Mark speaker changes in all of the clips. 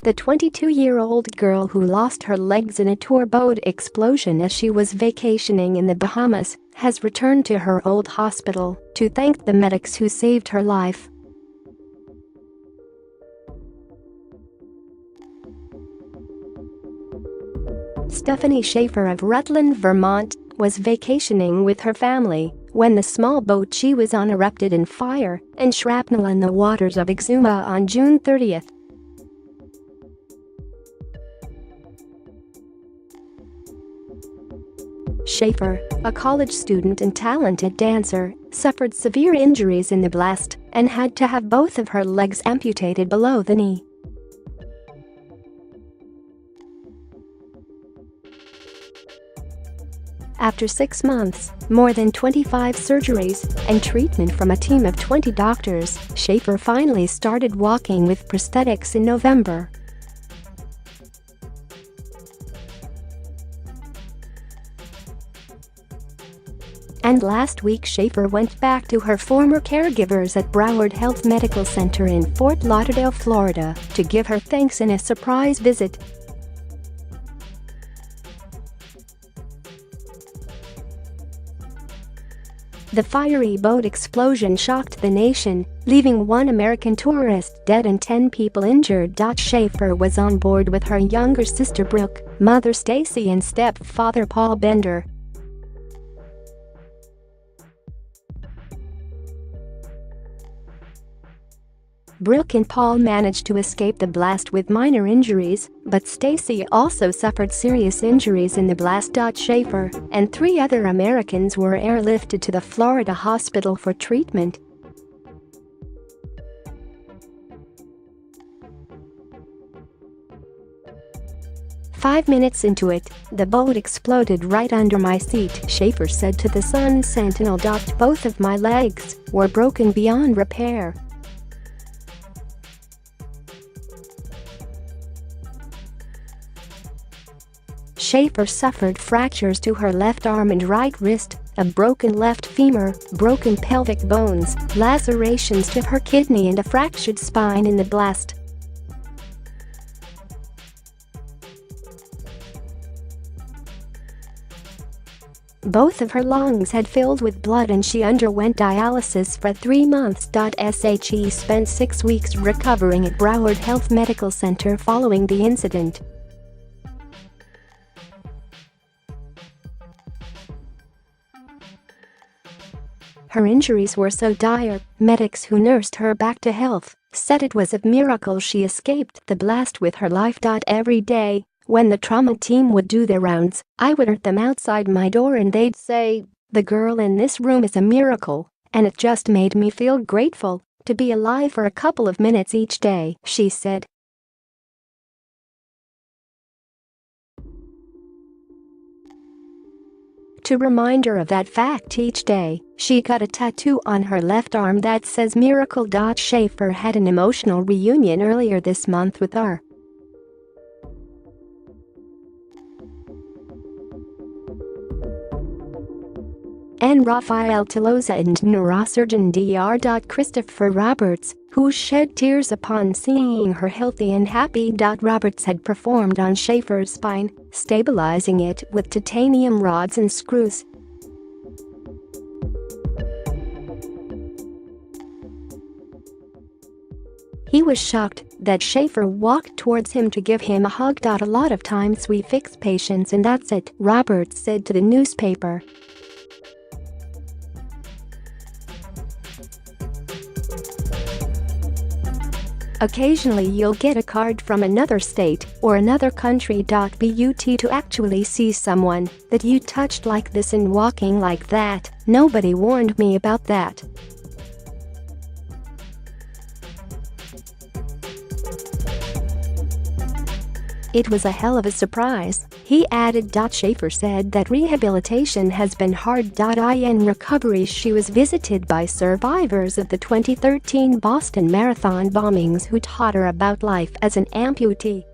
Speaker 1: The 22-year-old girl who lost her legs in a tour boat explosion as she was vacationing in the Bahamas has returned to her old hospital to thank the medics who saved her life. Stefanie Schaffer of Rutland, Vermont, was vacationing with her family when the small boat she was on erupted in fire and shrapnel in the waters of Exuma on June 30th. Schaffer, a college student and talented dancer, suffered severe injuries in the blast and had to have both of her legs amputated below the knee. After 6 months, more than 25 surgeries, and treatment from a team of 20 doctors, Schaffer finally started walking with prosthetics in November. And last week Schaffer went back to her former caregivers at Broward Health Medical Center in Fort Lauderdale, Florida, to give her thanks in a surprise visit. The fiery boat explosion shocked the nation, leaving 1 American tourist dead and 10 people injured. Schaffer was on board with her younger sister Brooke, mother Stacy and stepfather Paul Bender. Brooke and Paul managed to escape the blast with minor injuries, but Stacy also suffered serious injuries in the blast. Schaffer and 3 other Americans were airlifted to the Florida hospital for treatment. "5 minutes into it, the boat exploded right under my seat," Schaffer said to the Sun Sentinel. "Both of my legs were broken beyond repair." Schaffer suffered fractures to her left arm and right wrist, a broken left femur, broken pelvic bones, lacerations to her kidney and a fractured spine in the blast. Both of her lungs had filled with blood and she underwent dialysis for 3 months. She spent 6 weeks recovering at Broward Health Medical Center following the incident. Her injuries were so dire, medics who nursed her back to health said it was a miracle she escaped the blast with her life. Every day, when the trauma team would do their rounds, I would hear them outside my door and they'd say, "The girl in this room is a miracle," and it just made me feel grateful to be alive for a couple of minutes each day, she said. To remind her of that fact each day, she got a tattoo on her left arm that says "Miracle." Schaffer had an emotional reunion earlier this month with her. And Rafael Tolosa and neurosurgeon Dr. Christopher Roberts, who shed tears upon seeing her healthy and happy. Roberts had performed on Schaffer's spine, stabilizing it with titanium rods and screws. He was shocked that Schaffer walked towards him to give him a hug. "A lot of times we fix patients and that's it," Roberts said to the newspaper. "Occasionally you'll get a card from another state or another country. But to actually see someone that you touched like this and walking like that, nobody warned me about that." "It was a hell of a surprise," he added. Schaffer said that rehabilitation has been hard. In recovery she was visited by survivors of the 2013 Boston Marathon bombings who taught her about life as an amputee.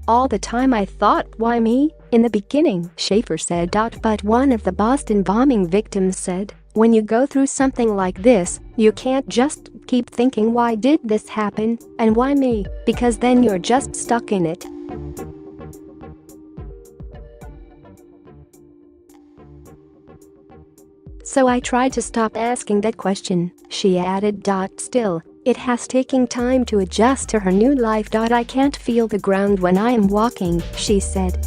Speaker 1: "All the time I thought, why me, in the beginning," Schaffer said. But one of the Boston bombing victims said, When you go through something like this, you can't just keep thinking why did this happen and why me, because then you're just stuck in it. So I tried to stop asking that question, she added. Still, it has taken time to adjust to her new life. I can't feel the ground when I am walking, she said.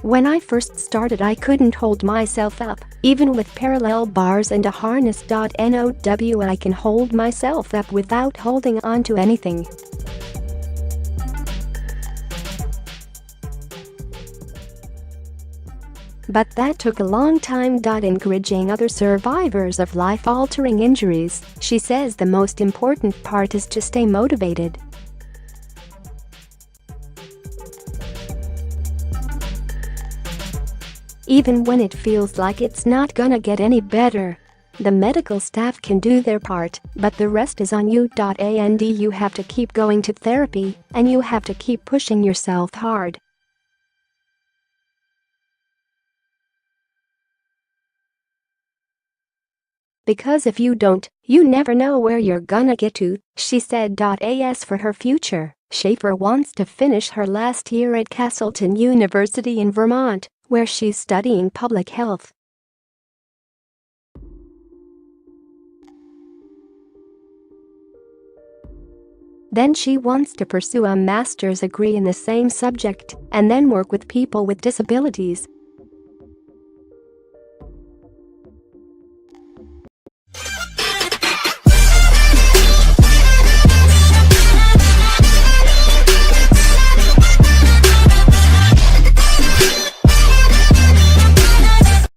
Speaker 1: When I first started, I couldn't hold myself up, even with parallel bars and a harness. Now I can hold myself up without holding on to anything. But that took a long time. Encouraging other survivors of life-altering injuries, she says the most important part is to stay motivated. Even when it feels like it's not gonna get any better. The medical staff can do their part, but the rest is on you. And you have to keep going to therapy, and you have to keep pushing yourself hard. Because if you don't, you never know where you're gonna get to, she said. As for her future, Schaffer wants to finish her last year at Castleton University in Vermont, where she's studying public health. Then she wants to pursue a master's degree in the same subject and then work with people with disabilities